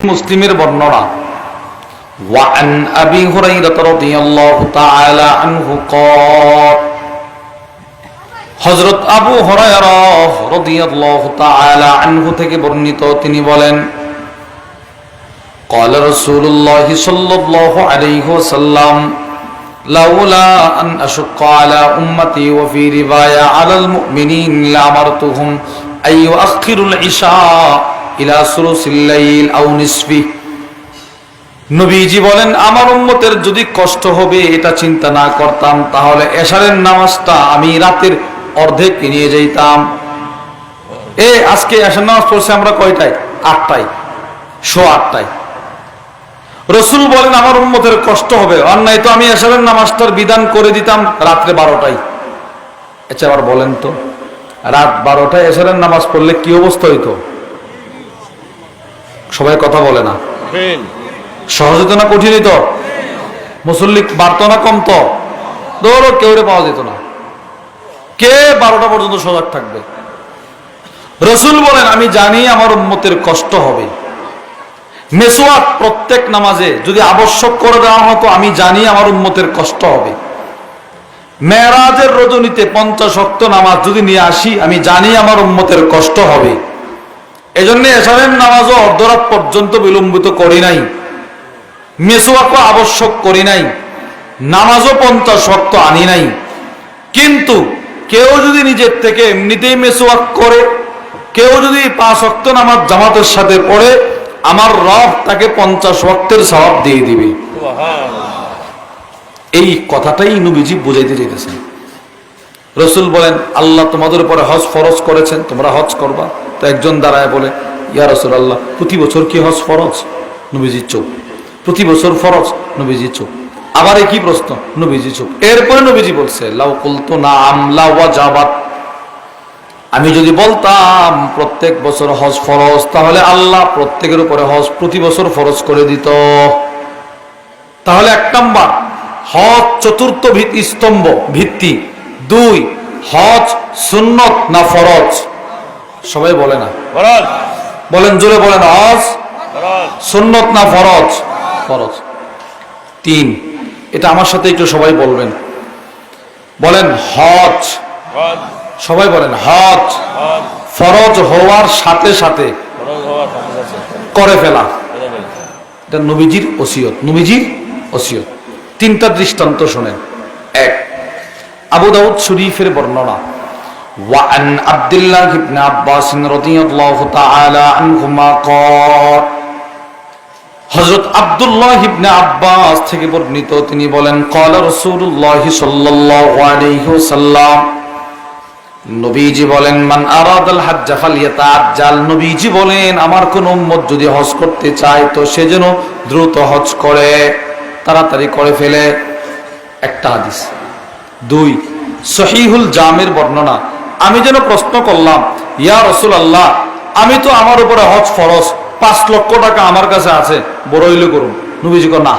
মুসলিমের বর্ণনা وعن أبي هريرة رضي الله تعالى عنه قال হযরত আবু হুরায়রা রাদিয়াল্লাহু তাআলা আনহু থেকে বর্ণিত তিনি বলেন قال رسول الله صلى الله عليه وسلم لولا أن أشق على أمتي وفي رواية على المؤمنين لأمرتهم أن يؤخروا العشاء إلى ثلث الليل أو نصفه নবীজি বলেন আমার উম্মতের যদি কষ্ট হবে এটা চিন্তা না করতাম তাহলে এশারের নামাজটা আমি রাতের অর্ধেক নিয়ে যাইতাম। আজকে এশার নামাজ পড়ছি আমরা কয়টায়? 8টায়, 8:30। রাসূল বলেন আমার উম্মতের কষ্ট হবে, অন্যায় তো আমি এশারের নামাজটার বিধান করে দিতাম রাত্রে 12টায়। আচ্ছা আবার বলেন তো, রাত 12টায় এশারের নামাজ পড়লে কি অবস্থা হইতো? সবাই কথা বলে না, সহজ হতো না কঠিন হইতো? মুসল্লি বাড়তো না কমতো? ধরো কেউ পাওয়া যেত না, কে 12টা পর্যন্ত সজাগ থাকবে? রাসূল বলেন আমি জানি আমার উম্মতের কষ্ট হবে। মেসওয়াক প্রত্যেক নামাজে যদি আবশ্যক করে দেওয়া হতো আমি জানি আমার উম্মতের কষ্ট হবে। মেরাজের রজনীতে 50 ওয়াক্ত নামাজ যদি নিয়ে আসি আমি জানি আমার উম্মতের কষ্ট হবে। এজন্য এশারের নামাজও অর্ধরাত পর্যন্ত বিলম্বিত করি নাই, মেসওয়াকও আবশ্যক করি নাই, নামাজও 50 ওয়াক্ত আনি নাই। কিন্তু কেউ যদি নিজের থেকে এমনিতেই মেসওয়াক করে, কেউ যদি 5 ওয়াক্ত নামাজ জামাতের সাথে পড়ে, আমার রব তাকে 50 ওয়াক্তের সওয়াব দিয়ে দিবে। এই কথাটাই নবীজি বুঝাইতে চাইতেছেন। রাসূল বলেন আল্লাহ তোমাদের উপরে হজ ফরজ করেছেন, তোমরা হজ করবা। তো একজন দাঁড়ায় বলে ইয়া রাসূলুল্লাহ প্রতি বছর কি হজ ফরজ? নবীজি চুপ। প্রতি বছর ফরজ? নবীজি চুপ। আবার একই প্রশ্ন, নবীজি চুপ। এরপরে নবীজি বলছে লাউ কুলতু নাআম লা ওয়াজাবাত, আমি যদি বলতাম প্রত্যেক বছর হজ ফরজ তাহলে আল্লাহ প্রত্যেকের উপরে হজ প্রতি বছর ফরজ করে দিত। তাহলে 1 নাম্বার হজ চতুর্থ স্তম্ভ ভিত্তি। 2 হজ সুন্নত না ফরজ? সবাই বলে না, ফরজ বলেন, জোরে বলেন, হজ সুন্নত না ফরজ? ফরজ। 3 এটা আমার সাথে একটু সবাই বলবেন, বলেন হজ। সবাই বলেন হজ ফরজ হওয়ার সাথে সাথে করে ফেলা। এটা নবীজির ওসিয়ত, নবীজির ওসিয়ত। 3টা দৃষ্টান্ত শোনেন। 1 আবু দাউদ শরীফের বর্ণনা وعن عبد الله بن عباس رضي الله تعالى عنهما قال হযরত আব্দুল্লাহ ইবনে আব্বাস থেকে বর্ণিত তিনি বলেন قال رسول الله صلى الله عليه وسلم নবীজি বলেন মান আরাদাল হজ্জ ফালইয়াতাআজ্জাল, নবীজি বলেন আমার কোন উম্মত যদি হজ করতে চায় তো সে যেন দ্রুত হজ করে, তাড়াতাড়ি করে ফেলে। একটা হাদিস। 2 সহিহুল জামের বর্ণনা আমি যেন প্রশ্ন করলাম ইয়া রাসূলুল্লাহ আমি তো আমার উপরে হজ ফরজ, 5 লক্ষ টাকা আমার কাছে আছে, বড় হইলে করুন। নবীজি কো না,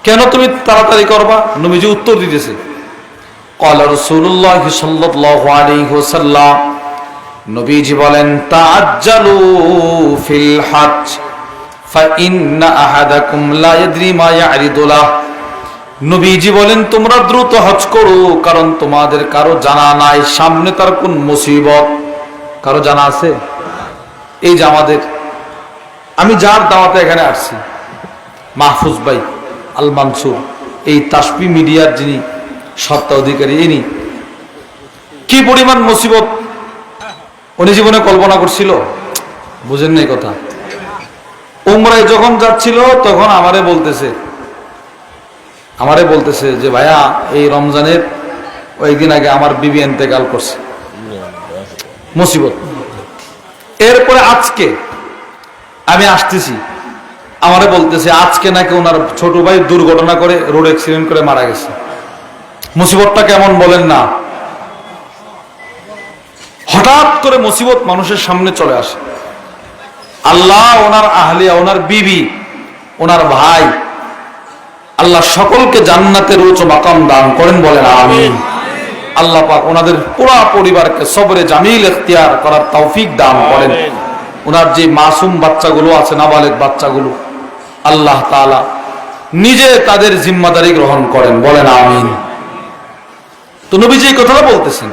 কেন তুমি তাড়াতাড়ি করবা? নবীজি উত্তর দিতেছে قال رسول الله صلى الله عليه وسلم নবীজি বলেন তাআজ্জালু ফিল হজ فإن أحدكم لا يدري ما يعرض له, নবীজি বলেন তোমরা দ্রুত হজ করো কারণ তোমাদের কারো জানা নাই সামনে তার কোন মুসিবত। কারো জানা আছে? এই যে আমাদের, আমি যার দাওয়াতে এখানে আসছি, মাহফুজ ভাই আল মানসুর, এই তাসবি মিডিয়ার যিনি সত্তা অধিকারী, ইনি কি পরিমাণ মুসিবত উনি জীবনে কল্পনা করছিল, বুঝেন নাই কথা। উমরায় যখন যাচ্ছিল তখন আমারে বলতেছে যে ভাইয়া এই রমজানের কয়েকদিন আগে আমার বিবি ইন্তেকাল করছে, মুসিবত। এরপরে আজকে আমি আসতেছি, আমারে বলতেছে আজকে নাকি ওনার ছোট ভাই দুর্ঘটনা করে রোড অ্যাক্সিডেন্ট করে মারা গেছে। মুসিবতটা কেমন বলেন না? হঠাৎ করে মুসিবত মানুষের সামনে চলে আসে। আল্লাহ ওনার আহলিয়া, ওনার বিবি, ওনার ভাই, আল্লাহ সকলকে জান্নাতের উচ্চ মাকাম দান করেন, বলেন আমিন। আল্লাহ পাক ওনাদের পুরা পরিবারকে সবরে জামিল ইখতিয়ার করার তৌফিক দান করেন। ওনার যে মাসুম বাচ্চাগুলো আছে, নাবালেগ বাচ্চাগুলো, আল্লাহ তাআলা নিজে তাদের জিম্মাদারি গ্রহণ করেন। বলেন আমিন। তো নবীজি এই কথাটা বলতেছেন,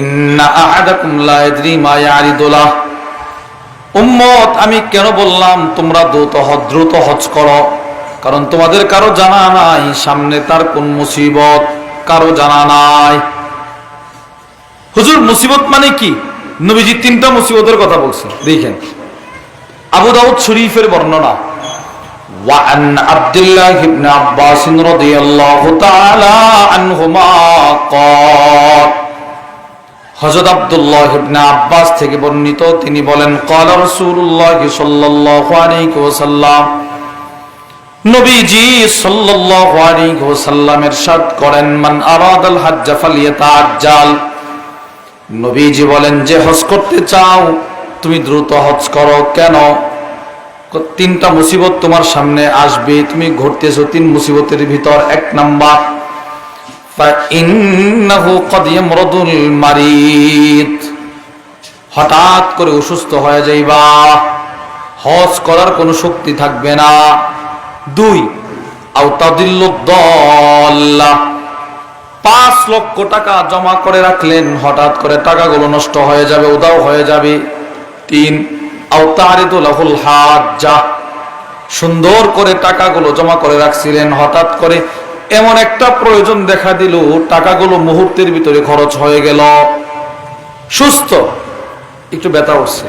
ইন্না আহাদাকুম লা ইয়াদরি মা ইয়ারিদু লাহ। উম্মত, আমি কেন বললাম তোমরা দ্রুত হজ করো? কারণ তোমাদের কারো জানা নাই সামনে তার কোন মুসিবত, কারো জানা নাই। হুজুর মুসিবত মানে কি? নবীজি 3টা মুসিবতের কথা বলছেন। দেখেন আবু দাউদ শরীফের বর্ণনা, وعن عبد الله بن عباس رضي الله تعالى عنهما قال, হযরত আব্দুল্লাহ ইবনে আব্বাস থেকে বর্ণিত, তিনি বলেন, قال رسول الله صلى الله عليه وسلم, নবীজি সাল্লাল্লাহু আলাইহি ওয়াসাল্লাম ইরশাদ করেন, মান আরাদাল হজ্জ ফালিয়াতাআজ্জাল। নবীজি বলেন, যে হজ করতে চাও তুমি দ্রুত হজ করো। কেন? 3টা মুসিবত তোমার সামনে আসবে, তুমি ঘুরতেছো 3 মুসিবতের ভিতর। 1 নাম্বার, ফাইন্নাহু ক্বাদ ইয়ামরাদুল মারিদ, হঠাৎ করে অসুস্থ হয়ে যাইবা, হজ করার কোনো শক্তি থাকবে না। 2, আও তাদিল্লুদ দাল্লাহ, 5 লক্ষ টাকা জমা করে রাখলেন, হঠাৎ করে টাকাগুলো নষ্ট হয়ে যাবে, উধাও হয়ে যাবে। 3, আও তারিদু লাহুল হাজ্জা, সুন্দর করে টাকাগুলো জমা করে রাখছিলেন, হঠাৎ করে এমন একটা প্রয়োজন দেখা দিল, টাকাগুলো মুহূর্তের ভিতরে খরচ হয়ে গেল। সুস্থ, একটু ব্যথা উঠছে,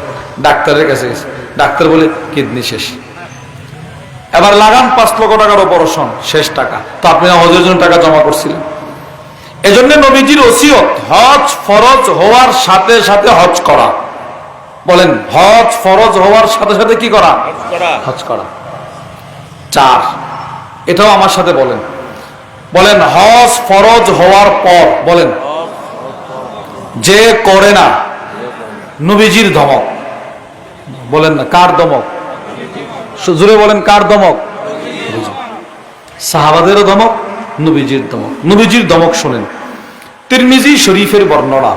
ডাক্তারের কাছে গেছে, ডাক্তার বলে কিডনি শেষ, এবার লাগান 5 লক্ষ টাকার অপারেশন, শেষ টাকা। তো আপনি হজের জন্য টাকা জমা করছিলেন। এজন্য নবীজির ওসিয়ত, হজ ফরজ হওয়ার সাথে সাথে হজ করা। বলেন, হজ ফরজ হওয়ার সাথে সাথে কি করা? হজ করা। 4, এটাও আমার সাথে বলেন, বলেন হজ ফরজ হওয়ার পর, বলেন যে করে না, নবীজির ধমক। বলেন না, কার ধমক? জোরে বলেন, কার ধমক? সাহাবাদেরও ধমক, নবীজির ধমক। নবীজির ধমক শুনেন, তিরমিজি শরীফের বর্ণনা,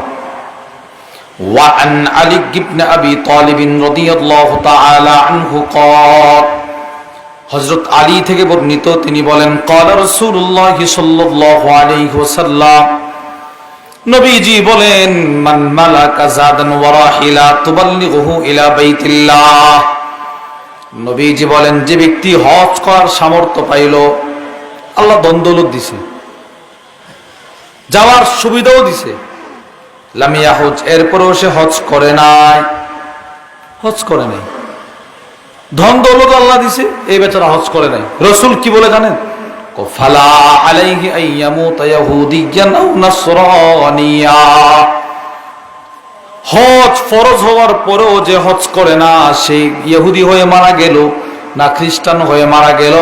وعن علي بن أبي طالب رضي الله تعالى عنه قال, হযরত আলী থেকে বর্ণিত, তিনি বলেন, قال رسول الله صلى الله عليه وسلم, নবীজি বলেন, মান মালাকা জাদান ওয়া রাহিলা তুবাল্লিগুহু ইলা বাইতিল্লাহ। নবীজি বলেন, যে ব্যক্তি হজ করার সামর্থ্য পাইল, আল্লাহ দন্দৌলত দিছে, যাওয়ার সুবিধাও দিছে, লাম ইয়াহুজ, এরপরেও সে হজ করে নাই, হজ করে নাই, ধন দৌলত আল্লাহ দিছে, এই বেচারা হজ করে নাই। রাসূল কি বলে জানেন? ফালা আলাইহি আইয়ামুতা ইয়াহুদিয়ান আও নাসরানিয়া, হজ ফরজ হওয়ার পরেও যে হজ করে না, সে ইহুদি হয়ে মারা গেল না খ্রিস্টান হয়ে মারা গেল,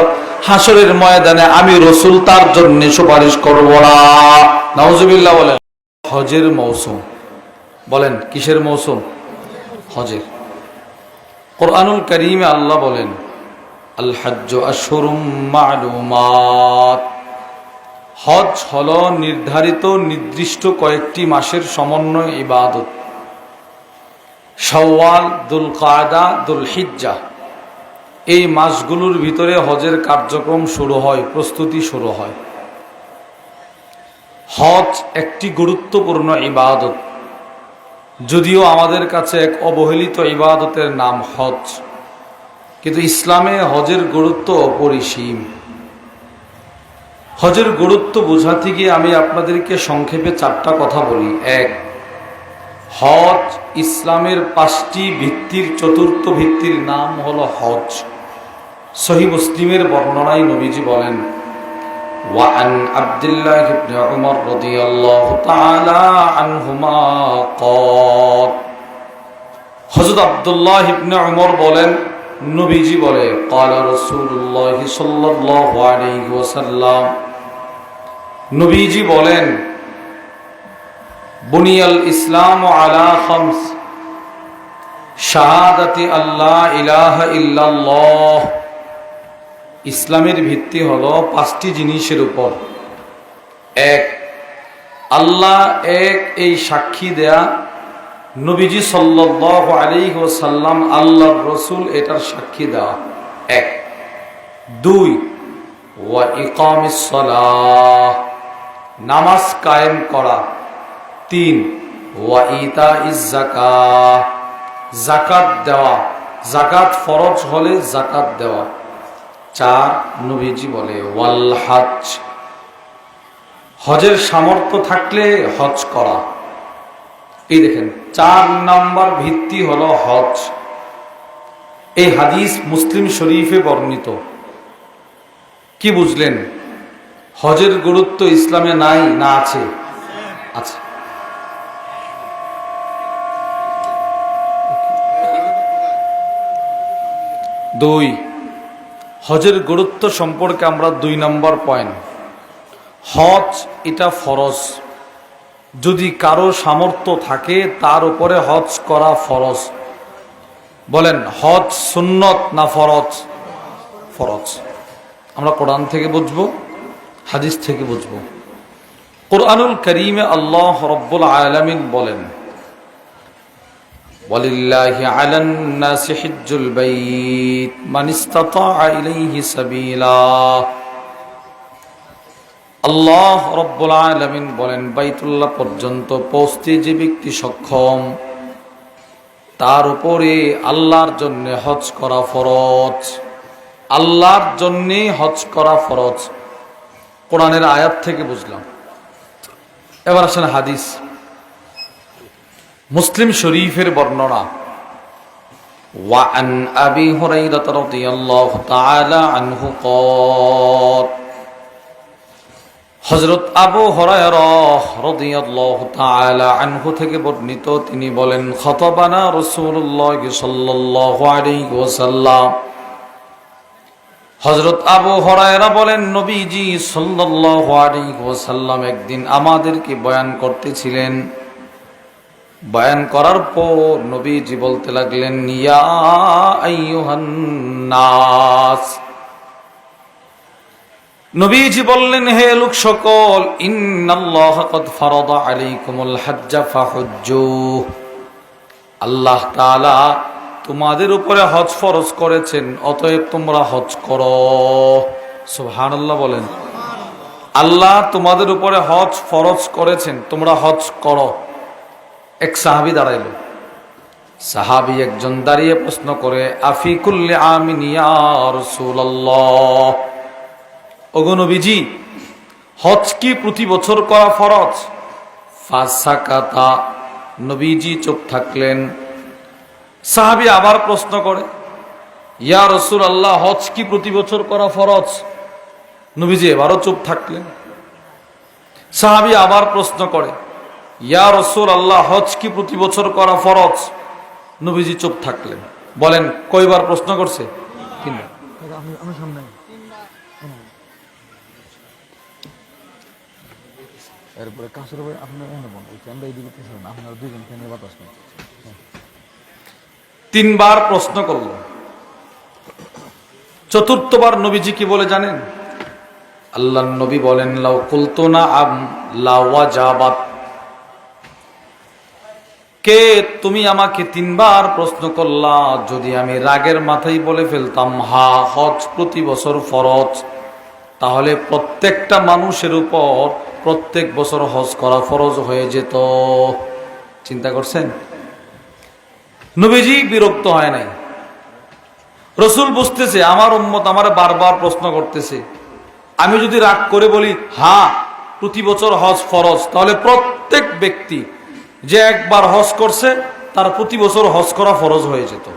হাসরের ময়দানে আমি রাসূল তার জন্য সুপারিশ করব না। নাউজুবিল্লাহ। বলেন হজের মৌসুম, বলেন কিসের মৌসুম? হজের। কুরআনুল কারীমে আল্লাহ বলেন, আল হজ্জু আশহুরুম মা'লুমাত, হজ হলো নির্ধারিত নির্দিষ্ট কয়েকটি মাসের সমন্বয় ইবাদত। শাওয়াল, যুলকায়দা, যুলহিজ্জাহ, এই মাসগুলোর ভিতরে হজের কার্যক্রম শুরু হয়, প্রস্তুতি শুরু হয়। হজ একটি গুরুত্বপূর্ণ ইবাদত, যদিও আমাদের কাছে এক অবহেলিত ইবাদতের নাম হজ, কিন্তু ইসলামে হজের গুরুত্ব অপরিসীম। হজের গুরুত্ব বোঝাতে গিয়ে আমি আপনাদেরকে সংক্ষেপে 4টা কথা বলি। 1, হজ ইসলামের 5টি ভিত্তির 4র্থ ভিত্তির নাম হলো হজ। সহিহ মুসলিমের বর্ণনায় নবীজি বলেন, وعن عبد الله بن عمر رضي الله تعالى عنهما قال, হযরত আব্দুল্লাহ ইবনে উমর বলেন, নবীজি বলে, قال رسول الله صلى الله عليه وسلم, নবীজি বলেন, বুনিয়াল ইসলামু আলা খামস, শাহাদাতি আল্লাহ ইলাহা ইল্লাল্লাহ, ইসলামের ভিত্তি হলো 5টি জিনিসের উপর। 1, আল্লাহ এক, এই সাক্ষী দেয়া নবীজি সাল্লাল্লাহু আলাইহি ওয়াসাল্লাম আল্লাহর রাসূল এটার সাক্ষী দেওয়া। এক। দুই, ওয়া ইকামিস সালাহ, নামাজ কায়েম করা। তিন, ওয়া ইতাইজ যাকাহ, যাকাত দেওয়া, যাকাত ফরজ হলে যাকাত দেওয়া। চার, নবীজি বলে ওয়াল হজ, হজের সামর্থ্য থাকলে হজ করা। এই দেখেন 4 নাম্বার ভিত্তি হলো হজ। এই হাদিস মুসলিম শরীফে বর্ণিত। কি বুঝলেন? হজের গুরুত্ব ইসলামে নাই না আছে? আছে। দুই, হজের গুরুত্ব সম্পর্কে আমরা 2 নম্বর পয়েন্ট, হজ এটা ফরজ। যদি কারো সামর্থ্য থাকে তার উপরে হজ করা ফরজ। বলেন হজ সুন্নত না ফরজ? ফরজ। আমরা কোরআন থেকে বুঝবো, হাদিস থেকে বুঝবো। কুরআনুল কারীমে আল্লাহ রাব্বুল আলামিন বলেন, ওয়ালিল্লাহি আলান নাসি হিজ্জুল বাইত মান ইসতাতা ইলাইহি সাবিলা। আল্লাহ রাব্বুল আলামিন বলেন, বাইতুল্লাহ পর্যন্ত পৌঁছতে যে ব্যক্তি সক্ষম তার উপরে আল্লাহর জন্য হজ করা ফরজ। আল্লাহর জন্য হজ করা ফরজ। কোরআনের আয়াত থেকে বুঝলাম। এবার আসেন হাদিস। মুসলিম শরীফের বর্ণনা, ওয়া আন আবি হুরায়রা রাদিয়াল্লাহু তাআলা আনহু ক্বাল, হযরত আবু হুরায়রা রাদিয়াল্লাহু তাআলা আনহু থেকে বর্ণিত, তিনি বলেন, খাতাবানা রাসূলুল্লাহ সাল্লাল্লাহু আলাইহি ওয়াসাল্লাম। হযরত আবু হুরায়রা বলেন, নবীজি সাল্লাল্লাহু আলাইহি ওয়াসাল্লাম একদিন আমাদেরকে বয়ান করতেছিলেন। বয়ান করার পর নবীজি বলতে লাগলেন, ইয়া আইয়ুহান নাস, নবীজি বললেন, হে লোক সকল, ইন্নাল্লাহা ক্বাদ ফারাদা আলাইকুমুল হজ্জা ফাহুজ্জু, আল্লাহ তাআলা তোমাদের উপরে হজ ফরজ করেছেন, অতএব তোমরা হজ করো। সুবহানাল্লাহ বলেন। আল্লাহ তোমাদের উপরে হজ ফরজ করেছেন, তোমরা হজ করো। এক সাহাবী দাঁড়াইল। সাহাবী একজন দাঁড়িয়ে প্রশ্ন করে, আফি কুল্লি আমিন ইয়া রাসূলুল্লাহ, ওগো নবীজি, হজ কি প্রতি বছর করা ফরজ? ফাসাকাতা, নবীজি চুপ থাকলেন। সাহাবী আবার প্রশ্ন করে, ইয়া রাসূলুল্লাহ, হজ কি প্রতি বছর করা ফরজ? নবীজি এবারও চুপ থাকলেন। সাহাবী আবার প্রশ্ন করে, ইয়া রাসূলুল্লাহ, হজ কি প্রতি বছর করা ফরজ? নবীজি চুপ থাকলেন। বলেন কয়বার প্রশ্ন করছে? তিনবার। এরপরে কাছের উপরে আপনি আমরা এই দিকে আপনারা দুইজন কেন বাতাস করেন? 3 বার প্রশ্ন করল। চতুর্থবার নবীজি কি বলে জানেন? আল্লাহর নবী বলেন, লাউ কুলতু নাআম লাওয়াজাবাত, কে তুমি আমাকে 3 বার প্রশ্ন করলা, যদি আমি রাগের মাথায় বলে ফেলতাম হা হজ প্রতি বছর ফরজ, তাহলে প্রত্যেকটা মানুষের উপর প্রত্যেক বছর হজ করা ফরজ হয়ে যেত। চিন্তা করছেন? নবীজি বিরক্ত হয় নাই। রসুল বুঝতেছে আমার উম্মত আমার বারবার প্রশ্ন করতেছে, আমি যদি রাগ করে বলি হ্যাঁ প্রতি বছর হজ ফরজ, তাহলে প্রত্যেক ব্যক্তি যে একবার হজ করছে তার প্রতি বছর হজ করা ফরজ হয়ে যেত।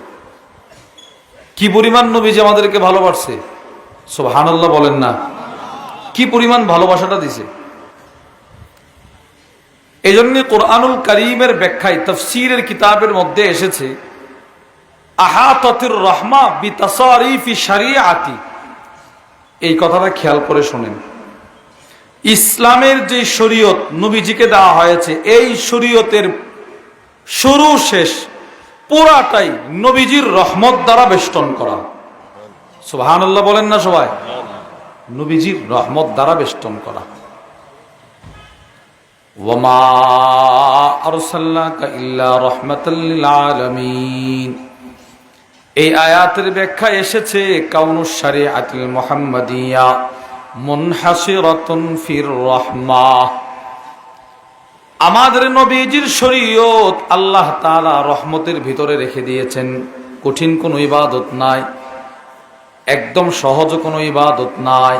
কি পরিমাণ নবীজি আমাদেরকে ভালোবাসছে, সুবহানাল্লাহ বলেন না। কি পরিমাণ ভালোবাসাটা দিছে। এই জন্য কোরআনুল কারীমের ব্যাখ্যায় তাফসীরের কিতাবের মধ্যে এসেছে, আহাতাতির রাহমা বিতাসারিফি শরিয়াতি। এই কথাটা খেয়াল করে শুনেন। ইসলামের যে শরীয়ত নবীজিকে দেওয়া হয়েছে, এই শরীয়তের শুরু শেষ পুরাটাই নবীজির রহমত দ্বারা বেষ্টন করা। সুবহানাল্লাহ বলেন না সবাই। নবীজির রহমত দ্বারা বেষ্টন করা। ওয়ামা আরসালনাকা ইল্লা রাহমাতাল লিল আলামিন। এই আয়াতের ব্যাখ্যা এসেছে কাউনুশ শরিয়াতুল মুহাম্মাদিয়া মুনহাসিরাতুন ফির রাহমাহ। আমাদের নবীজির শরীয়ত আল্লাহ তাআলা রহমতের ভিতরে রেখে দিয়েছেন। কঠিন কোনো ইবাদত নাই, একদম সহজ কোনো ইবাদত নাই।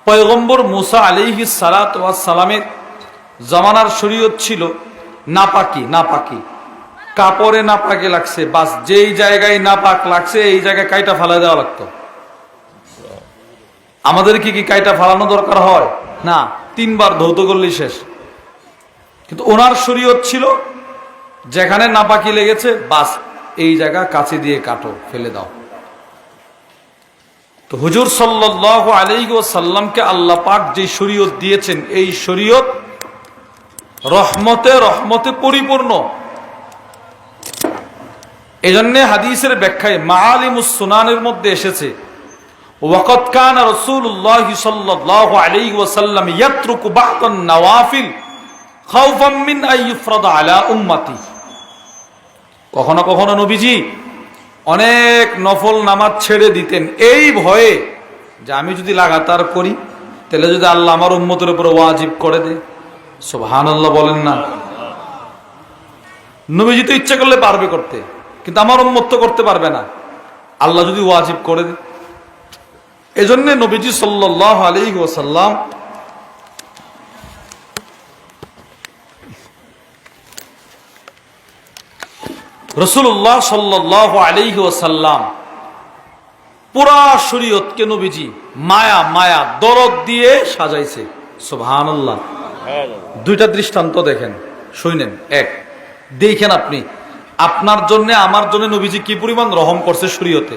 পয়গম্বর মুসা আলাইহিস সালাতু ওয়াস সালামের জামানার শরীয়ত ছিল নাপাকি কাপড়ে নাপাকে লাগছে, বাস যেই জায়গায় নাপাক লাগছে এই জায়গায় কাইটা ফালা দেওয়া লাগতো। আমাদের কি কাইটা ফালানো দরকার হয় না, 3 বার ধৌত করলেই শেষ। কিন্তু ওনার শরীয়ত ছিল যেখানে নাপাকি লেগেছে বাস এই জায়গা কাছে দিয়ে কাটো, ফেলে দাও। তো হুজুর সাল্লাল্লাহু আলাইহি ওয়াসাল্লামকে আল্লাহ পাক যে শরীয়ত দিয়েছেন, এই শরীয়ত রহমতে পরিপূর্ণ। এজন্য হাদিসের ব্যাখ্যায় মাআলিমুস সুনানের মধ্যে এসেছে, ওয়াকাদ কানা রাসূলুল্লাহ সাল্লাল্লাহু আলাইহি ওয়াসাল্লাম ইয়াতরুকু বা'দান নওয়াফিল খাউফাম মিন আন ইফরাদা আলা উম্মতি। কখনো কখনো নবীজি অনেক নফল নামাজ ছেড়ে দিতেন এই ভয়ে যে আমি যদি লাগাতার করি তাহলে যদি আল্লাহ আমার উম্মতের উপর ওয়াজিব করে দেয়। সুবহানাল্লাহ বলেন না। নবীজি তো ইচ্ছা করলে পারবে করতে, কিন্তু আমার উম্মত তো করতে পারবে না, আল্লাহ যদি ওয়াজিব করে দেয়। এজন্য নবীজি সাল্লাল্লাহু আলাইহি ওয়াসাল্লাম রাসূলুল্লাহ সাল্লাল্লাহু আলাইহি ওয়াসাল্লাম পুরা শরীয়তকে নবীজি মায়া দরদ দিয়ে সাজাইছে। সুবহানাল্লাহ। 2টা দৃষ্টান্ত দেখেন, শুনেন। এক, দেখেন আপনি আপনার জন্য আমার জন্য নবীজি কি পরিমাণ রহম করছে শরীয়তে।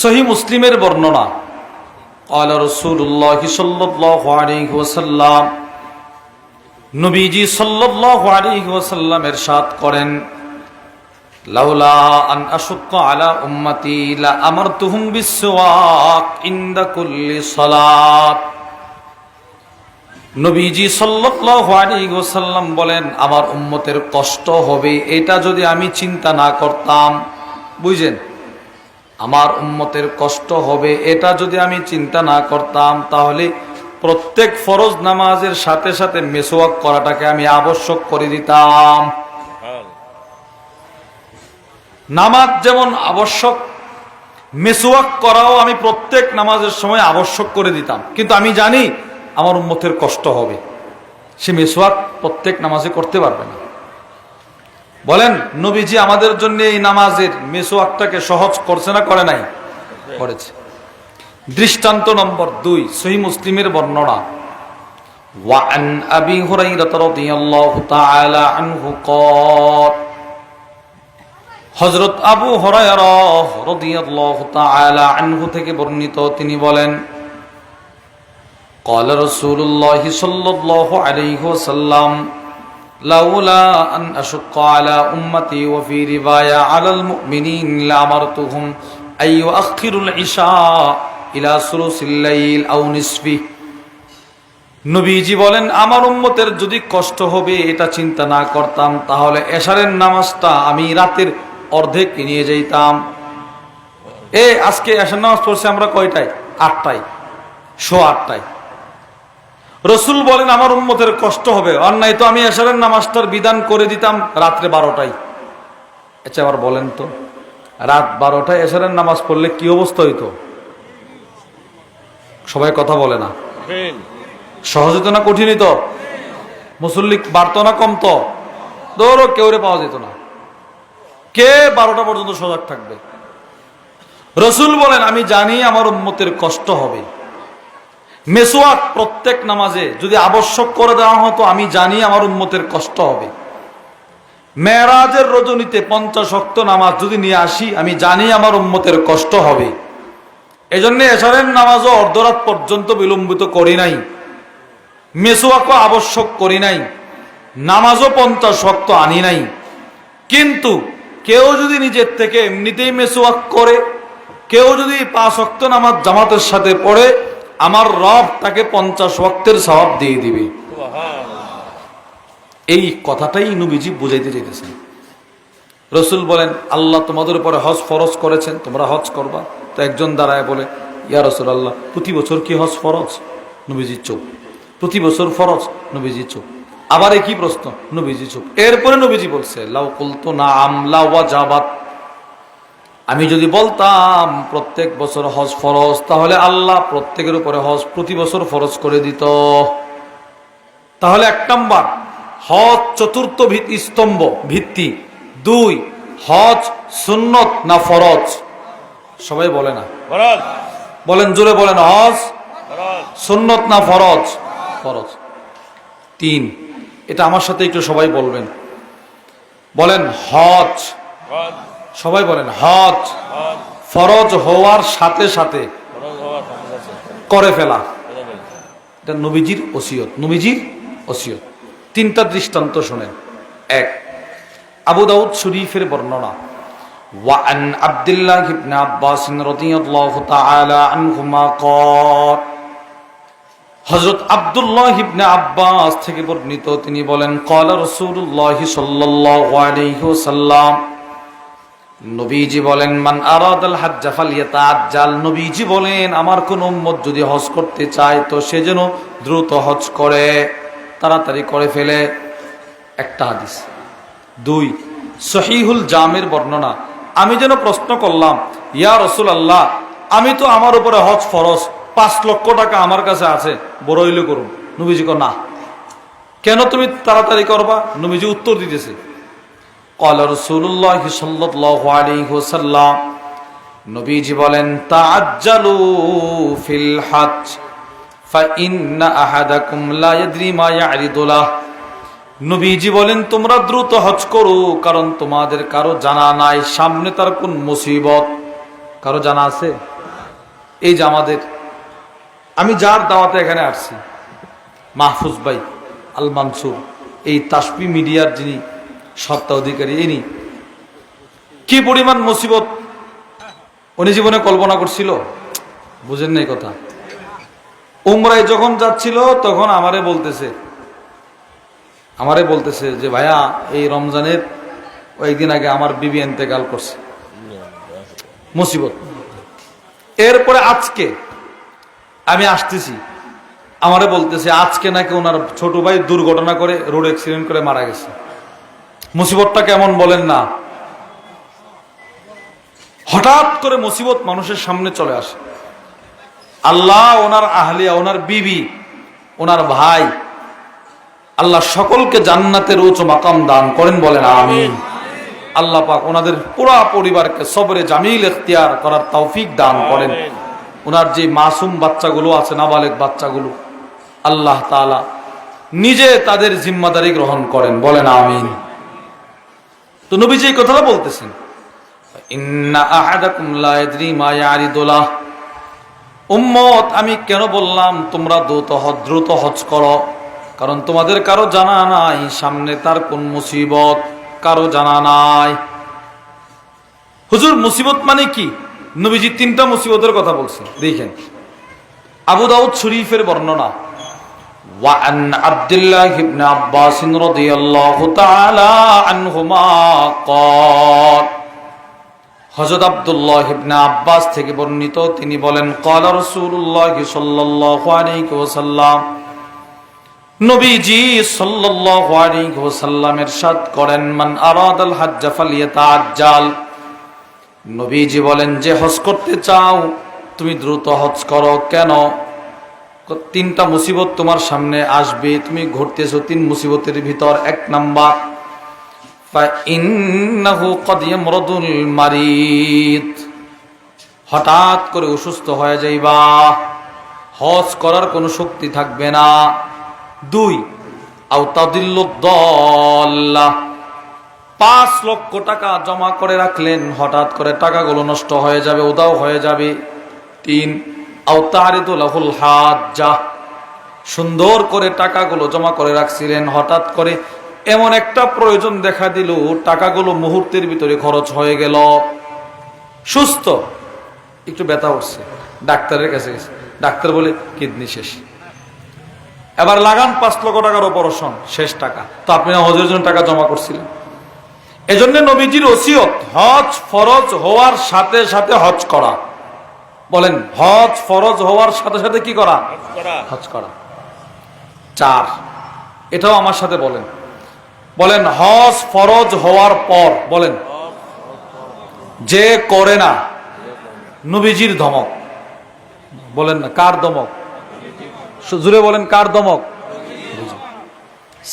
সহিহ মুসলিমের বর্ণনা, ক্বালা রাসূলুল্লাহ সাল্লাল্লাহু আলাইহি ওয়াসাল্লাম, নবীজি সাল্লাল্লাহু আলাইহি ওয়াসাল্লাম ইরশাদ করেন, লাউলা আন আশুক্কা আলা উম্মতি লা আমারতুহুম বিসওয়াক ইনদা কুল্লি সালাত। নবীজি সাল্লাল্লাহু আলাইহি ওয়াসাল্লাম বলেন, আমার উম্মতের কষ্ট হবে এটা যদি আমি চিন্তা না করতাম, বুঝেন, আমার উম্মতের কষ্ট হবে এটা যদি আমি চিন্তা না করতাম, তাহলে প্রত্যেক ফরজ নামাজের সাথে সাথে মেসওয়াক করাটাকে আমি আবশ্যক করে দিতাম। নামাজ যেমন আবশ্যক, মেসওয়াক করাও আমি প্রত্যেক নামাজের সময় আবশ্যক করে দিতাম। কিন্তু আমি জানি আমার উম্মতের কষ্ট হবে, সে মেসওয়াক প্রত্যেক নামাজে করতে পারবে না। বলেন, নবীজি আমাদের জন্য এই নামাজের মেসওয়াকটাকে সহজ করছে না করে নাই? করেছে। দৃষ্টান্ত নম্বর 2, সহিহ মুসলিমের বর্ণনা, ওয়া আন আবি হুরায়রা রাদিয়াল্লাহু তাআলা আনহু ক্বাল, হযরত আবু হুরায়রা রাদিয়াল্লাহু তাআলা আনহু থেকে বর্ণিত, তিনি বলেন, قال رسول الله صلى الله عليه وسلم لولا أن أشق على أمتي وفي رواية على المؤمنين لأمرتهم أن يؤخروا العشاء إلى ثلث الليل أو نصفه। নবীজি বলেন, আমার উম্মতের যদি কষ্ট হবে এটা চিন্তা না করতাম, তাহলে এশারের নামাজটা আমি রাতের অর্ধেক নিয়ে যাইতাম। আজকে এশার নামাজ পড়ছি আমরা কয়টায়? 8টায়, 8:30টায়। রসুল বলেন আমার উম্মতের কষ্ট হবে, অন্যায় তো আমি এশারের নামাজটার বিধান করে দিতাম রাত্রে 12টায়। আচ্ছা, আবার বলেন তো, রাত 12টায় এশারের নামাজ পড়লে কি অবস্থা হইতো? সবাই কথা বলে না। সহজ হতো না কঠিন হইতো? মুসল্লি বাড়তো না কমতো? দৌড়ো কেউরে পাওয়া যেত না। কে 12টা পর্যন্ত সজাগ থাকবে? রসুল বলেন আমি জানি আমার উম্মতের কষ্ট হবে, মেসওয়াক প্রত্যেক নামাজে যদি আবশ্যক করে দেওয়া হতো আমি জানি আমার উম্মতের কষ্ট হবে। মেরাজের রজনীতে 50 ওয়াক্ত নামাজ যদি নিয়ে আসি আমি জানি আমার উম্মতের কষ্ট হবে। এজন্য এশারের নামাজও অর্ধরাত পর্যন্ত বিলম্বিত করি নাই, মেসওয়াকও আবশ্যক করি নাই, নামাজও 50 ওয়াক্ত আনি নাই। কিন্তু কেউ যদি নিজের থেকে এমনিতেই মেসওয়াক করে, কেউ যদি 5 ওয়াক্ত নামাজ জামাতের সাথে পড়ে, আমার রব তাকে 50 ওয়াক্তের সওয়াব দিয়ে দিবে। এই কথাটাই নবীজি বুঝাইতে চাইতেছেন। রসুল বলেন আল্লাহ তোমাদের উপরে হজ ফরজ করেছেন, তোমরা হজ করবা। তো একজন দাঁড়ায় বলে ইয়া রসুল আল্লাহ, প্রতি বছর কি হজ ফরজ? নবীজি চুপ। প্রতি বছর ফরজ? নবীজি চুপ। আবার একই প্রশ্ন, নবীজি চুপ। এরপরে নবীজি বলছে লাউ কুলতু নাআম লাওয়াজাবাত, আমি যদি বলতাম প্রত্যেক বছর হজ ফরজ, তাহলে আল্লাহ প্রত্যেকের উপরে হজ প্রতি বছর ফরজ করে দিত। তাহলে 1 নাম্বার, হজ চতুর্থ স্তম্ভ ভিত্তি। 2, হজ সুন্নত না ফরজ? সবাই বলে না, বলেন জোরে বলেন, হজ সুন্নত না ফরজ? ফরজ। 3, এটা আমার সাথে একটু সবাই বলবেন, বলেন হজ। সবাই বলেন হজ ফরজ হওয়ার সাথে সাথে করে ফেলা। এটা নবীজির ওসিয়ত, নবীজির ওসিয়ত। 3টা দৃষ্টান্ত শোনেন। 1, আবু দাউদ শরীফের বর্ণনা, ওয়ান আব্দুল্লাহ ইবনে আব্বাস রাদিয়াল্লাহু তাআলা আনহুমা ক্বাল, হযরত আব্দুল্লাহ ইবনে আব্বাস থেকে বর্ণিত, তিনি বলেন ক্বালা রাসূলুল্লাহ সাল্লাল্লাহু আলাইহি ওয়াসাল্লাম, নবীজি বলেন মান আরাদাল হজ্জ ফালইয়াতাআজ্জাল, নবীজি বলেন আমার কোন উম্মত যদি হজ করতে চায় তো সে যেন দ্রুত হজ করে, তাড়াতাড়ি করে ফেলে। একটা হাদিস। 2, সহিহুল জামের বর্ণনা, আমি যেন প্রশ্ন করলাম ইয়া রাসূলুল্লাহ, আমি তো আমার উপরে হজ ফরজ, 5 লক্ষ টাকা আমার কাছে আছে, বড় হইলে করুন। নবীজি কো না, কেন তুমি তাড়াতাড়ি করবা? নবীজি উত্তর দিতেছে ক্বালা রাসূলুল্লাহ সাল্লাল্লাহু আলাইহি ওয়াসাল্লাম, নবীজি বলেন তাআজ্জালু ফিল হজ ফাইন্না আহাদাকুম লা ইয়াদরি মা ইয়ারিদু লাহ, নবীজি বলেন তোমরা দ্রুত হজ করো, কারণ তোমাদের কারো জানা নাই সামনে তার কোন মুসিবত। কারো জানা আছে? এই যে আমাদের, আমি যার দাওয়াতে এখানে আসছি, মাহফুজ ভাই আল মানসুর, এই তাসবি মিডিয়ার যিনি সত্তা অধিকারী, ইনি কি পরিমাণ মুসিবত উনি জীবনে কল্পনা করছিল, বুঝেন নাই কথা। উমরায় যখন যাচ্ছিল তখন আমারে বলতেছে যে ভাইয়া এই রমজানের কয়েকদিন আগে আমার বিবি ইন্তেকাল করছে, মুসিবত। এরপরে আজকে আমি আসতেছি, আমারে বলতেছে আজকে নাকি ওনার ছোট ভাই দুর্ঘটনা করে, রোড অ্যাক্সিডেন্ট করে মারা গেছে। মুসিবতটা কেমন বলেন না? হঠাৎ করে মুসিবত মানুষের সামনে চলে আসে। আল্লাহ ওনার আহলিয়া, ওনার বিবি, ওনার ভাই, আল্লাহ সকলকে জান্নাতের উচ্চ মাকাম দান করেন, বলেন আমিন। আল্লাহ পাক ওনাদের পুরা পরিবারকে সবরে জামিল ইখতিয়ার করার তৌফিক দান করেন। ওনার যে মাসুম বাচ্চাগুলো আছে, নাবালেগ বাচ্চাগুলো, আল্লাহ তাআলা নিজে তাদের জিম্মাদারি গ্রহণ করেন, বলেন আমিন। তো নবীজি এই কথাটা বলতেছেন, ইন্না আহাদাকুম লা ইয়াদরি মা ইয়ারিদু লাহ, উম্মত আমি কেন বললাম তোমরা দ্রুত হজ করো, কারণ তোমাদের কারো জানা নাই সামনে তার কোন মুসিবত, কারো জানা নাই। হুজুর মুসিবত মানে কি? নবীজি 3টা মুসিবতের কথা বলছেন, দেখেন। আবু দাউদ শরীফের বর্ণনা, ওয়ান আব্দুল্লাহ ইবনে আব্বাস রাদিয়াল্লাহু তাআলা আনহুমা ক্বাল, হযরত আব্দুল্লাহ ইবনে আব্বাস থেকে বর্ণিত, তিনি বলেন ক্বালা রাসূলুল্লাহ সাল্লাল্লাহু আলাইহি ওয়াসাল্লাম, নবীজি সাল্লাল্লাহু আলাইহি ওয়াসাল্লাম ইরশাদ করেন মান আরাদাল হজ্জ ফালইয়াতাআজ্জাল, নবীজি বলেন যে হজ করতে চাও তুমি দ্রুত হজ করো। কেন? 3টা মুসিবত তোমার সামনে আসবে, তুমি ঘুরতেছো 3 মুসিবতের ভিতর। 1 নাম্বার, ফাইন্নাহু ক্বাদ ইয়ামরাদুল মারিদ, হঠাৎ করে অসুস্থ হয়ে যাইবা, হজ করার কোনো শক্তি থাকবে না। 2, আও তাদিল্লুদ দাল্লাহ, 5 লক্ষ টাকা জমা করে রাখলেন, হঠাৎ করে টাকাগুলো নষ্ট হয়ে যাবে, উদাও হয়ে যাবে। 3, আও তারিদু লাহুল হাজ্জা, সুন্দর করে টাকাগুলো জমা করে রাখছিলেন, হঠাৎ করে এমন একটা প্রয়োজন দেখা দিল, টাকাগুলো মুহূর্তের ভিতরে খরচ হয়ে গেল। সুস্থ, একটু ব্যথা উঠছে, ডাক্তারের কাছে গেছে, ডাক্তার বলে কিডনি শেষ। এবার লাগান 5 লক্ষ টাকার অপারেশন, শেষ টাকা। তো আপনি না হজের জন্য টাকা জমা করছিলেন। এজন্য নবীজির ওসিয়ত হজ ফরজ হওয়ার সাথে সাথে হজ করা। বলেন হজ ফরজ হওয়ার সাথে সাথে কি করা? হজ করা। 4, এটাও আমার সাথে বলেন। বলেন হজ ফরজ হওয়ার পর, বলেন যে করে না, নবীজির ধমক। বলেন না কার ধমক? জুড়ে বলেন কার ধমক?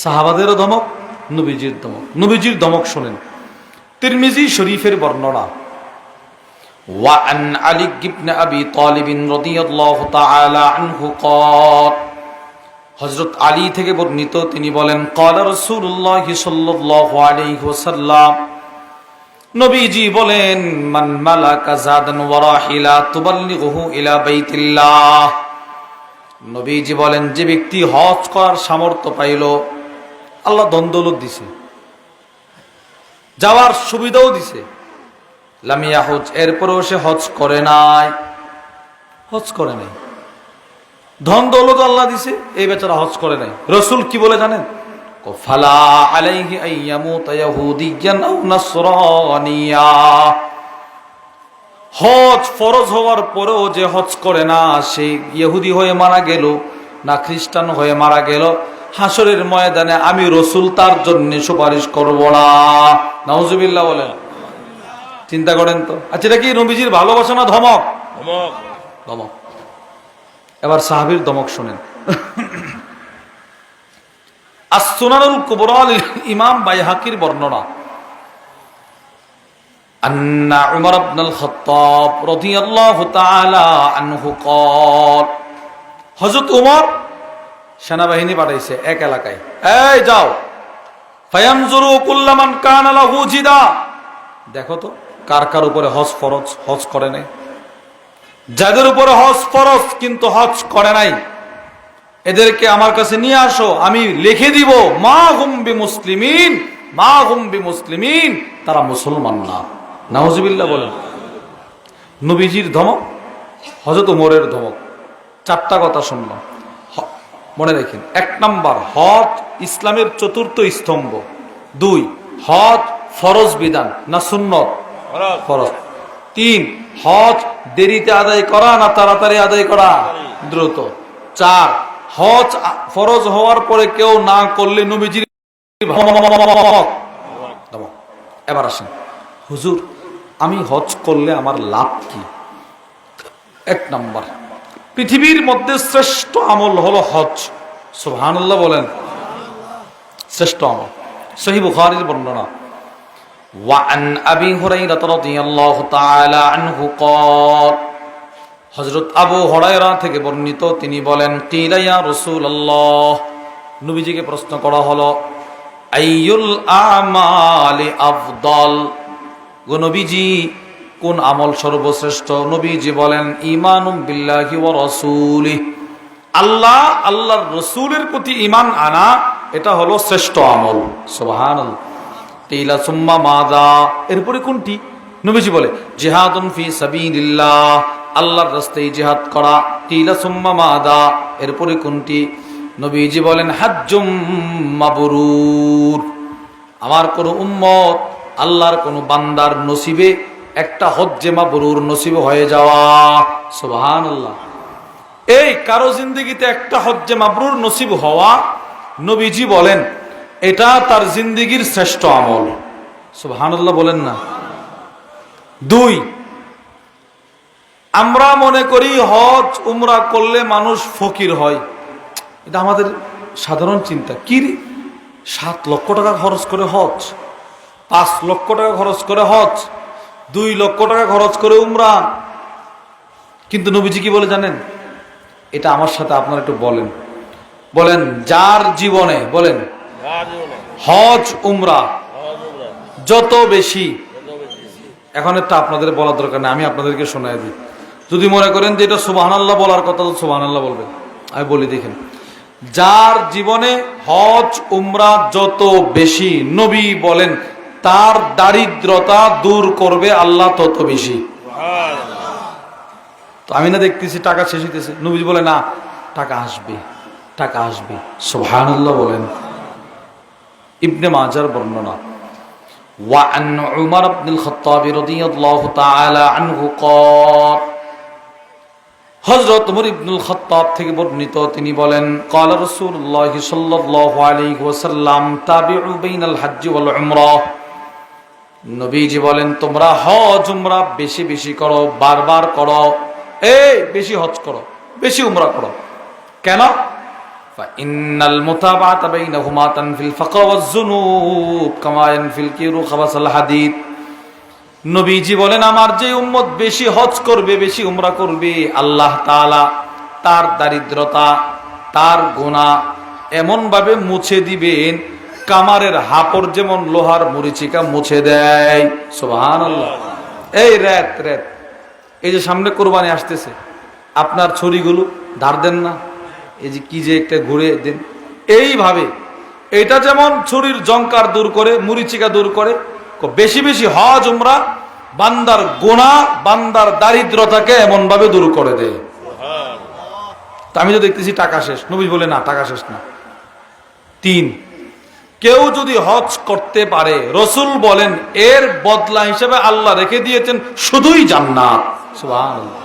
সাহাবাদেরও ধমক, নবীজির ধমক। নবীজির ধমক শুনেন, তিরমিজি শরীফের বর্ণনা। وعن علي بن أبي طالب رضي الله تعالى عنه قال, হযরত আলী থেকে বর্ণিত, তিনি বলেন قال رسول الله صلى الله عليه وسلم, নবীজি বলেন মান মালাকা জাদান ওয়া রাহিলা তুবাল্লিগুহু ইলা বাইতিল্লাহ, নবীজি বলেন যে ব্যক্তি হজ করার সামর্থ্য পাইল, আল্লাহ ধন দৌলত দিছে, যাওয়ার সুবিধাও দিছে, লাম ইয়াহুজ, এরপরেও সে হজ করে নাই, হজ করে নাই, ধন দৌলত আল্লাহ দিছে, এই বেচারা হজ করে নাই। রাসূল কি বলে জানেন? ফালা আলাইহি আইয়ামুতা ইয়াহুদিয়ান আও নাসরানিয়া, হজ ফরজ হওয়ার পরেও যে হজ করে না, সে ইহুদি হয়ে মারা গেল না খ্রিস্টান হয়ে মারা গেল, হাসরের ময়দানে আমি রাসূল তার জন্য সুপারিশ করব না। নাউজুবিল্লাহ বলেন। চিন্তা করেন তো। আচ্ছা, এটা কি নবীজির ভালোবাসা না ধমক? ধমক, ধমক। এবার সাহাবীর ধমক শুনেন। as-সুনানুল কুবরা ইমাম বাইহাকির বর্ণনা, আন্না উমর ইবনুল খাত্তাব রাদিয়াল্লাহু তাআলা আনহু قال, হযরত উমর সেনাবাহিনী পাঠাইছে এক এলাকায়, এই যাও, ফায়ানজুরু কুল্লামান কানা লাহু জিদা, দেখো তো কার কার উপরে হজ ফরজ, হজ করে নাই। যাদের উপরে হজ ফরজ কিন্তু হজ করে নাই, এদেরকে আমার কাছে নিয়ে আসো, আমি লিখে দিব মা হুম বিমুসলিমিন, মা হুম বিমুসলিমিন, তারা মুসলমান না। নাউজুবিল্লাহ বলেন। নবীজির ধমক, হযরত ওমরের ধমক। 4টা কথা শুনলাম, মনে রাখেন। 1 নাম্বার, হজ ইসলামের 4র্থ স্তম্ভ। 2, হজ ফরজ বিধান না সুন্নত? ফরজ। 3, হজ দেরিতে আদায় করা না তাড়াতাড়ি আদায় করা? দ্রুত। 4, হজ ফরজ হওয়ার পরে কেউ না করলে নবীজির। এবার আসেন, হুজুর আমি হজ করলে আমার লাভ কি? 1 নাম্বার, পৃথিবীর মধ্যে শ্রেষ্ঠ আমল হলো হজ। সুবহানাল্লাহ বলেন। শ্রেষ্ঠ আমল। সহিহ বুখারীর বর্ণনা, وعن أبي هريرة رضي الله تعالى عنه قال, হযরত আবু হুরায়রা থেকে বর্ণিত, তিনি বলেন কিলা ইয়া রাসূলুল্লাহ, নবীজিকে প্রশ্ন করা হলো আইয়ুল আমালি আফদল, গো নবীজি কোন আমল সর্বশ্রেষ্ঠ? নবীজি বলেন ঈমানুম বিল্লাহি ওয়া রাসূলিহি, আল্লাহ আল্লাহর রাসূলের প্রতি ঈমান আনা, এটা হলো শ্রেষ্ঠ আমল। সুবহানাল্লাহ। কিলা সুম্মা মাযা, এরপরে কোনটি? নবীজি বলে জিহাদুন ফি সাবিলিল্লাহ, আল্লাহর রাস্তায় জিহাদ করা। কিলা সুম্মা মাযা, এরপরে কোনটি? নবীজি বলেন হাজ্জুম মাবরুর, আমার কোন উম্মত, আল্লাহর কোন বান্দার নসিবে একটা হজ্জে মাবরুর নসিব হয়ে যাওয়া। সুবহানাল্লাহ। এই কারো জিন্দেগিতে একটা হজ্জে মাবরুর নসিব হওয়া, নবীজি বলেন এটা তার জিন্দেগির শ্রেষ্ঠ আমল। সুবহানাল্লাহ বলেন না। 2, আমরা মনে করি হজ উমরা করলে মানুষ ফকির হয়, এটা আমাদের সাধারণ চিন্তা। কি রে, 7 লক্ষ টাকা খরচ করে হজ, 5 লক্ষ টাকা খরচ করে হজ, 2 লক্ষ টাকা খরচ করে উমরা। কিন্তু নবীজি কি বলে জানেন? এটা আমার সাথে আপনারা একটু বলেন, বলেন যার জীবনে, বলেন হজ উমরা যত বেশি, এখন এটা আপনাদের বলার দরকার নেই, আমি আপনাদেরকে শোনায় দিই। যদি মনে করেন যে এটা সুবহানাল্লাহ বলার কথা, তো সুবহানাল্লাহ বলবেন। আমি বলি দেখেন, যার জীবনে হজ উমরা যত বেশি, নবী বলেন তার দারিদ্রতা দূর করবে আল্লাহ তত বেশি। তো আমি না দেখতেছি টাকা শেষ হইতেছে, নবী বলে না টাকা আসবে, টাকা আসবে। সুবহানাল্লাহ বলেন। ইবনে মাজার বর্ণনা, ওয়া আন উমর ইবনুল খাত্তাব রাদিয়াল্লাহু তাআলা আনহু قال, হযরত উমর ইবনুল খাত্তাব থেকে বর্ণিত, তিনি বলেন, ক্বালা রাসূলুল্লাহ সাল্লাল্লাহু আলাইহি ওয়াসাল্লাম তাবিউ বাইনাল হজ্জ ওয়াল উমরাহ, নবীজি বলেন তোমরা হজ উমরা বেশি বেশি করো, বারবার করো। এই বেশি হজ করো, বেশি উমরা করো। কেন? ফাইন্নাল মুতাবাআতা বাইনাহুমা তানফিল ফাকর ওয়াজ যুনুব কামা ইয়ানফিল কিরু খাবাসাল হাদিদ। নবীজি বলেন আমার যে উম্মত বেশি হজ করবে, বেশি উমরা করবে, আল্লাহ তাআলা তার দারিদ্রতা, তার গুনাহ এমন ভাবে মুছে দিবেন, কামারের হাপড় যেমন লোহার মরিচিকা মুছে দেয়। সুবহানাল্লাহ। এই রাত রাত এই যে সামনে কোরবানি আসতেছে, আপনার ছড়িগুলো ধার দেন না, এই যে কি যে একটা ঘুরে দেন, এইভাবে এটা যেমন ছুরির জংকার দূর করে, মরিচিকা দূর করে, বেশি বেশি হজ উমরা বান্দার গুনাহ, বান্দার দারিদ্রতাকে এমন ভাবে দূর করে দেয়। তা আমি তো দেখতেছি টাকা শেষ, নবী বলে না টাকা শেষ না। 3, কেউ যদি হজ করতে পারে, রসুল বলেন এর বদলা হিসেবে আল্লাহ রেখে দিয়েছেন শুধুই জান্নাত। সুবহানাল্লাহ।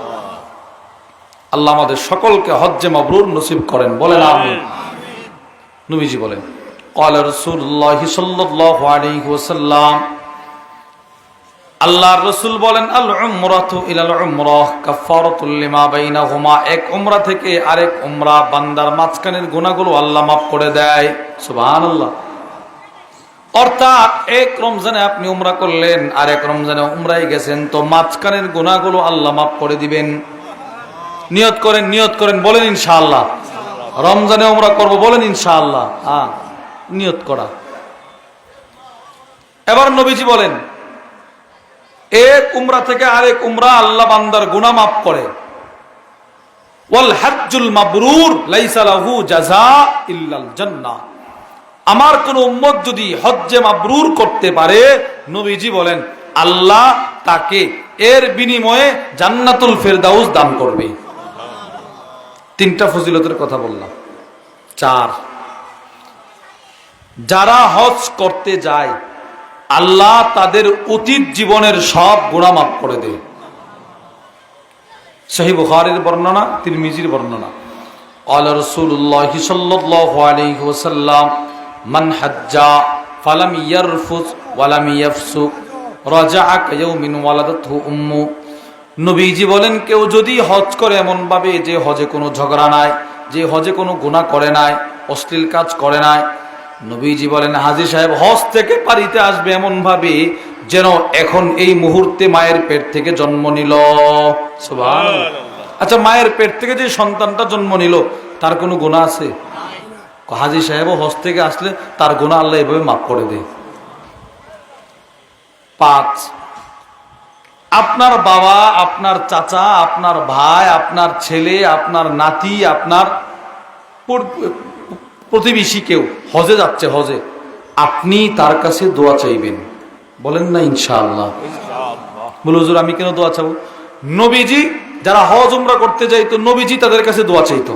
আল্লাহ আমাদের সকলকে হজ্জে মাবরুর নসিব করেন, বলেন আমিন। নবীজি বলেন, ক্বালা রাসূলুল্লাহ সাল্লাল্লাহু আলাইহি ওয়াসাল্লাম, আল্লাহর রাসূল বলেন, আল উমরাতু ইলাল উমরাহ কাফারাতুল লিমা বাইনাহুমা, এক উমরা থেকে আরেক উমরা বান্দার মাঝখানের গুনাহগুলো আল্লাহ মাফ করে দেয়। সুবহানাল্লাহ। অর্থাৎ এক রমজানে আপনি উমরা করলেন, আর এক রমজানে উমরায় গেছেন, তো মাঝখানের গুনাহগুলো আল্লাহ মাফ করে দিবেন। নিয়ত করেন, নিয়ত করেন, বলেন ইনশাআল্লাহ। রমজানে উমরা করব, বলেন ইনশাআল্লাহ। হ্যাঁ, নিয়ত করা। এবার নবীজি বলেন এক উমরা থেকে আরেক উমরা আল্লাহ বান্দার গুনাহ মাফ করে। ওয়াল হজ্জুল মাবরুর লাইসা লাহু জাযা ইল্লাল জান্নাহ, আমার কোন উম্মত যদি হজ্জে মাবরুর করতে পারে, নবীজি বলেন আল্লাহ তাকে এর বিনিময়ে জান্নাতুল ফেরদাউস দান করবে। 3টা ফজিলতের কথা বললাম। 4, যারা হজ করতে যায় আল্লাহ তাদের অতীত জীবনের সব গুনাহ মাফ করে দেয়। সহিহ বুখারীর বর্ণনা, তিরমিজির বর্ণনা, ক্বালা রাসূলুল্লাহ সাল্লাল্লাহু আলাইহি ওয়াসাল্লাম মান হাজ্জা ফালাম ইয়ারফুস ওয়ালাম ইয়াফসুক রাজাআ কায়াউমিন ওয়ালাদাতহু উম্মু। নবীজি বলেন কেউ যদি হজ করে এমন ভাবে যে হজে কোনো ঝগড়া নাই, যে হজে কোনো গুনাহ করে নাই, অশ্লীল কাজ করে নাই, নবীজি বলেন হাজী সাহেব হজ থেকে বাড়িতে আসবে এমন ভাবে যেন এখন এই মুহূর্তে মায়ের পেট থেকে জন্ম নিল। সুবহানাল্লাহ। আচ্ছা, মায়ের পেট থেকে যে সন্তানটা জন্ম নিল তার কোনো গুনাহ আছে? হাজী সাহেব হজ থেকে আসলে তার গুনাহ আল্লাহ এভাবে মাফ করে দেয়। 5, আপনার বাবা, আপনার চাচা, আপনার ভাই, আপনার ছেলে, আপনার নাতি, আপনার প্রতিবেশী কেউ হজে যাচ্ছে, হজে আপনি তার কাছে দোয়া চাইবেন, বলেন না ইনশাআল্লাহ। বলে হুজুর আমি কেন দোয়া চাবো? নবীজি যারা হজ উমরা করতে যাইতো, নবীজি তাদের কাছে দোয়া চাইতো।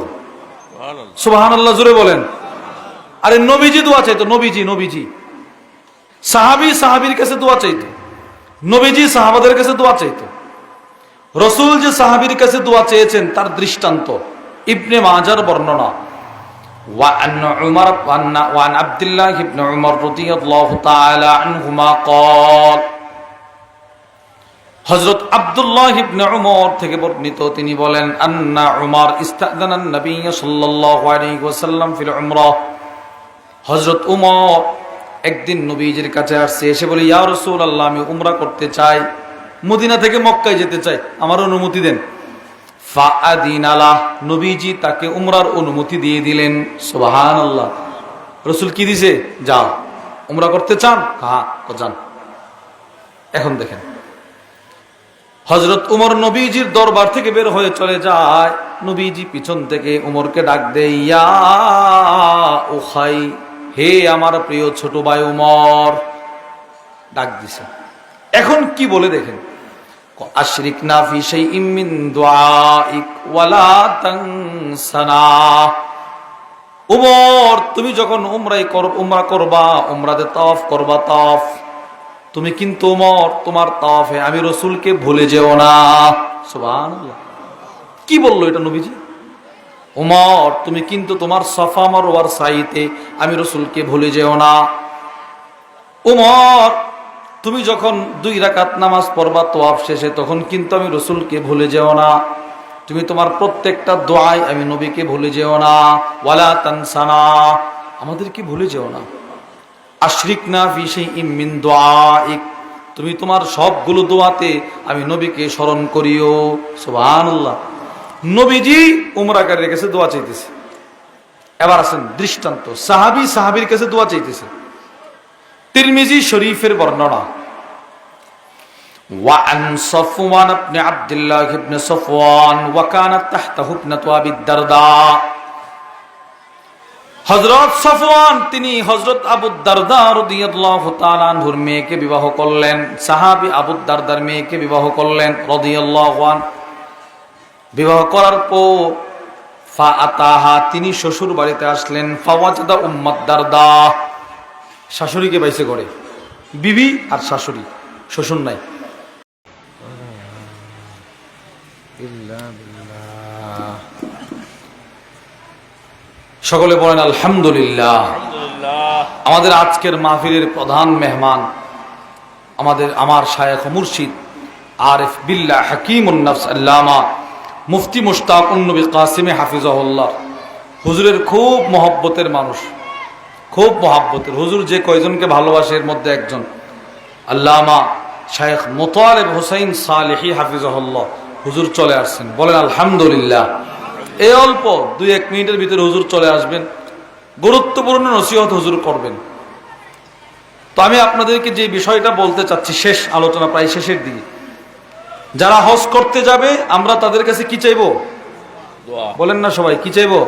সুবহানাল্লাহ, জোরে বলেন। আরে নবীজি দোয়া চাইতো, নবীজি সাহাবীর কাছে দোয়া চাইতো, নবীজি সাহাবাদের কাছে দোয়া চাইতো। রসুল যে সাহাবীর কাছে দোয়া চেয়েছেন তার দৃষ্টান্ত ইবনে মাজার বর্ণনা, ওয়ান আব্দুল্লাহ ইবনে উমর রাদিয়াল্লাহু তাআলা আনহুমা قال, হযরত আব্দুল্লাহ ইবনে উমর থেকে বর্ণিত, তিনি বলেন আন্না উমর ইস্তাদানান নবী সাল্লাল্লাহু আলাইহি ওয়াসাল্লাম ফিল উমরাহ, হযরত উমর একদিন নবীজির কাছে আসছে, এসে বলে ইয়া রাসূলুল্লাহ আমি উমরা করতে চাই, মদিনা থেকে মক্কায় যেতে চাই, আমার অনুমতি দেন। ফাআদিনালাহ, নবীজি তাকে উমরার অনুমতি দিয়ে দিলেন। সুবহানাল্লাহ। রাসূল কি দিছে? যাও, উমরা করতে চান? হ্যাঁ, যান। এখন দেখেন হযরত উমর নবীজির দরবার থেকে বের হয়ে চলে যায়, নবীজি পিছন থেকে উমরকে ডাক দেয়, ইয়া উখাই, হে আমার প্রিয় ছোট ভাই উমর, ডাক দিছে। এখন কি বলে দেখেন, আশরিকনা ফি শাইইন মিন দুআইক ওয়ালা তানসানা, উমর তুমি যখন উমরা করবা, উমরাতে তাওয়াফ করবা, তাওয়াফ তুমি কিন্তু উমর তোমার তাওয়াফে আমি রসুলকে ভুলে যেও না। সুবহানাল্লাহ, কি বললো এটা নবীজি? উমর তুমি কিন্তু তোমার সাফা মারওয়ার সাইতে আমি রসুলকে ভুলে যেও না। উমর তুমি যখন 2 রাকাত নামাজ পড়বা তাওয়াফ শেষে, তখন কিন্তু আমি রসুলকে ভুলে যেও না। তুমি তোমার প্রত্যেকটা দোয়ায় আমি নবীকে ভুলে যেও না। ওয়ালা তানসানা, আমাদেরকে ভুলে যেও না। আশরিকনা ফি শাইইম মিন দুআইক, তুমি তোমার সবগুলো দোয়াতে আমি নবীকে স্মরণ করিও। সুবহানাল্লাহ, নবীজি উমরাকারীর কাছে দোয়া চাইতেছে। এবার আসেন দৃষ্টান্ত, সাহাবীর কাছে দোয়া চাইতেছে। তিরমিজি শরীফের বর্ণনা, وعن صفوان بن عبد الله بن صفوان وكانت تحته ابنة أبي الدرداء, হযরত সফওয়ান তিনি হযরত আবু দারদা রাদিয়াল্লাহু তাআলা আনহুর মেয়েকে বিবাহ করলেন। সাহাবী আবু দারদার মেয়েকে বিবাহ করলেন রাদিয়াল্লাহু আনহু। বিবাহ করার পর ফাআতাহা, তিনি শ্বশুর বাড়িতে আসলেন। ফাওয়াজাদা উম্মাদ দারদা, শাশুড়িকে বাইসে করে, বিবি আর শাশুড়ি, শ্বশুর নাই। সকলে বলেন আলহামদুলিল্লাহ। আমাদের আজকের মাহফিলের প্রধান মেহমান আমার শায়েখ মুর্শিদ আরিফ বিল্লাহ হাকিমুন নফস আল্লামা মুফতি মুশতাকুন নবী কাসিম হাফিজাহুল্লাহ। হুজুরের খুব মহব্বতের মানুষ, খুব মহব্বতের। হুজুর যে কয়জনকে ভালোবাসে এর মধ্যে একজন আল্লামা শায়েখ মুতালিব হুসাইন সালেহি হাফিজাহুল্লাহ। হুজুর চলে আসছেন, বলেন আলহামদুলিল্লাহ। এই অল্প 2-1 মিনিটের ভিতরে হুজুর চলে আসবেন, গুরুত্বপূর্ণ নসিহত হুজুর করবেন। তো আমি আপনাদেরকে যে বিষয়টা বলতে চাচ্ছি, শেষ আলোচনা প্রায় শেষের দিকে, যারা হজ করতে যাবে আমরা তাদের কাছে কি চাইবো? দোয়া। বলেন না সবাই, কি চাইবো?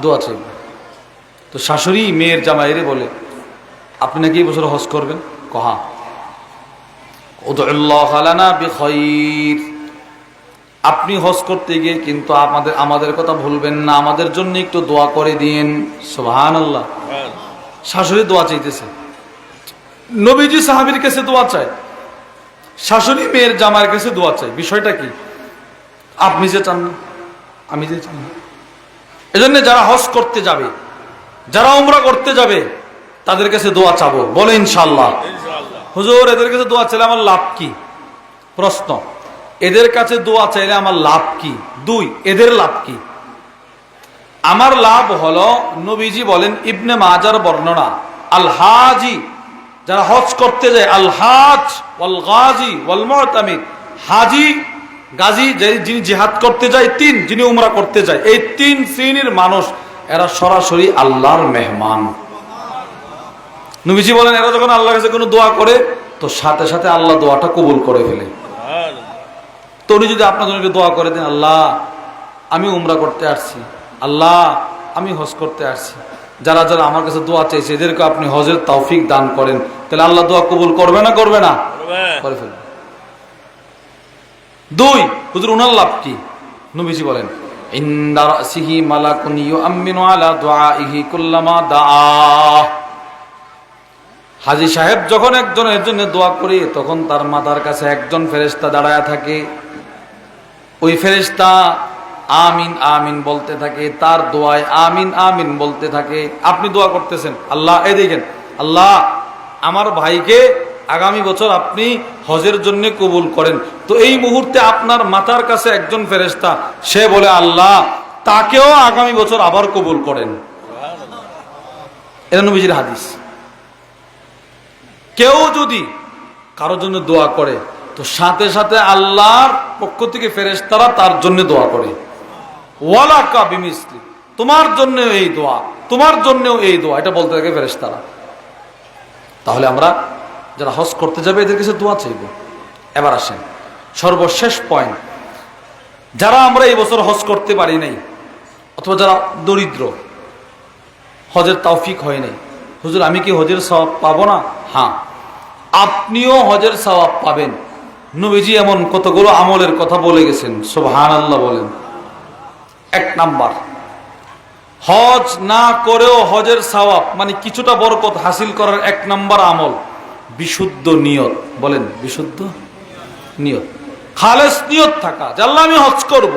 দোয়া চাইবো। তো শাশুড়ি মেয়ের জামাইরে বলে, আপনি নাকি এই বছর হজ করবেন? কহা উদুল্লাহ লানা বিখাইর, আপনি হজ করতে গিয়ে কিন্তু আমাদের কথা ভুলবেন না, আমাদের জন্য একটু দোয়া করে দিন। সুবহানাল্লাহ, শাশুড়ি দোয়া চাইতেছে। নবীজি সাহাবীর কাছে দোয়া চায়, শাশুড়ি মেয়ের জামাইয়ের কাছে দোয়া চায়। বিষয়টা কি? আপনি যে চান না, আমি যে চান না। এজন্য যারা হজ করতে যাবে, যারা উমরা করতে যাবে, তাদের কাছে দোয়া চাবো, বলে ইনশাআল্লাহ। হুজুর এদের কাছে দোয়া চাইলে আমার লাভ কি? প্রশ্ন, এদের কাছে দোয়া চাইলে আমার লাভ কি? 2, এদের লাভ কি? আমার লাভ হলো, নবীজি বলেন, ইবনে মাজার বর্ণনা, আল হাজি, যারা হজ করতে যায়, আল হাজ ওয়াল গাজি ওয়াল মুতামির, হাজি গাজী যিনি জিহাদ করতে যায়, 3 যিনি উমরা করতে যায়, এই 3 শ্রেণীর মানুষ এরা সরাসরি আল্লাহর মেহমান। নবীজি বলেন এরা যখন আল্লাহর কাছে কোনো দোয়া করে, তো সাথে সাথে আল্লাহ দোয়াটা কবুল করে ফেলে। তো উনি যদি আপনার জন্য দোয়া করে দেন, আল্লাহ আমি উমরা করতে আসছি, আল্লাহ আমি হজ করতে আসছি, যারা যারা আমার কাছে দোয়া চাইছে এদেরকে আপনি হজের তৌফিক দান করেন, তাহলে আল্লাহ দোয়া কবুল করবে না করবে না? করে ফেলবে। 2, হুজুর উনার লাভ কি? নবীজি বলেন, ইনদা রাসিহি মালাকুন ইউআমিনু আলা দুআইহি কুল্লামা দাআ, হাজী সাহেব যখন একজনের জন্য দোয়া করে, তখন তার মাথার কাছে একজন ফেরেশতা দাঁড়ায় থাকে। ওই ফেরেশতা আমিন আমিন বলতে থাকে, তার দোয়ায় আমিন আমিন বলতে থাকে। আপনি দোয়া করতেছেন, আল্লাহ এই দেখেন, আল্লাহ আমার ভাইকে আগামী বছর আপনি হজের জন্য কবুল করেন। তো এই মুহূর্তে আপনার মাথার কাছে একজন ফেরেশতা, সে বলে আল্লাহ তাকেও আগামী বছর আবার কবুল করেন। এটা নবীজির হাদিস। কেউ যদি কারোর জন্য দোয়া করে, তো সাথে সাথে আল্লাহর পক্ষ থেকে ফেরেশতারা তার জন্য দোয়া করে, ওয়ালাকা বিমিসলি, তোমার জন্য এই দোয়া, তোমার জন্যও এই দোয়া, এটা বলতে থাকে ফেরেশতারা। তাহলে আমরা যারা হজ করতে যাবে এদের কাছে দোয়া চাইব। এবার আসেন সর্বশেষ পয়েন্ট, যারা আমরা এই বছর হজ করতে পারি নাই, অথবা যারা দরিদ্র, হজের তৌফিক হয় নাই, হুজুর আমি কি হজের সওয়াব পাবো না? হ্যাঁ, আপনিও হজের সওয়াব পাবেন। নবীজি এমন কতগুলো আমলের কথা বলে গেছেন, সুবহানাল্লাহ বলেন। 1 নাম্বার, হজ না করেও হজের সওয়াব মানে কিছুটা বরকত হাসিল করার এক নম্বর আমল বিশুদ্ধ নিয়ত। বলেন বিশুদ্ধ নিয়ত, খালেস নিয়ত থাকা যে আল্লাহ আমি হজ করব।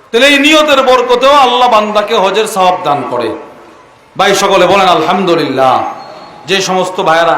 তাহলে এই নিয়তের বরকতেও আল্লাহ বান্দাকে হজের সওয়াব দান করে। ভাই সকলে বলেন আলহামদুলিল্লাহ। যে সমস্ত ভাইয়েরা